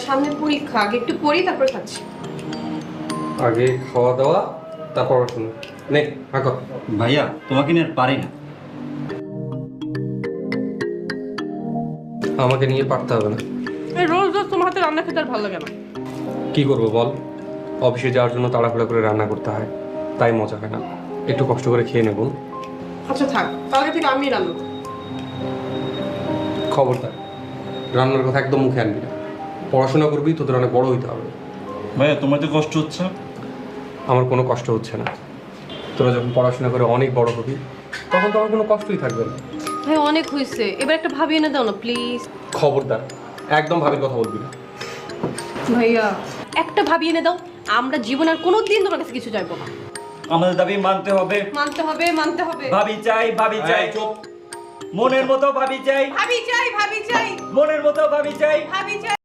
সামনে পরীক্ষা, আগে একটু পড়ি তারপর খাচ্ছি। আগে খাওয়া দাওয়া তারপর পড়াশোনা। নে আঁকো। ভাইয়া তোমাকে নিয়ে আর পারি না। আমাকে নিয়ে পারতে হবে না। এই রোজ রোজ তোমার হাতে রান্না খেতে আর ভালো লাগে না। কি করবো বল, অফিসে যাওয়ার জন্য তাড়াহুড়া করে রান্না করতে হয়, তাই মজা হয় না। একটু কষ্ট করে খেয়ে নেব। আচ্ছা থাক, কালকে থেকে আমি রান্না করব। খবরদার রান্নার কথা একদম মুখে আনবি না। পড়াশোনা করবি, তোদের অনেক বড় হইতে হবে। ভাইয়া তোমার তো কষ্ট হচ্ছে। আমার কোনো কষ্ট হচ্ছে না। তোরা যখন পড়াশোনা করে অনেক বড় হবি তখন তো আমার কোনো কষ্টই থাকবে না। ভাই অনেক হয়েছে, এবার একটা ভাবি এনে দাও না প্লিজ। খবরদার একদম ভাবির কথা বলবি না। ভাইয়া একটা ভাবি এনে দাও, আমরা জীবন আর কোনোদিন তোমার কাছে কিছু চাইবো না। আমাদের দাবি মানতে হবে। মানতে হবে, মানতে হবে। ভাবি চাই, ভাবি চাই। চুপ। মনের মতো ভাবি চাই, ভাবি চাই, ভাবি চাই, মনের মতো ভাবি চাই। ভাবি চাই।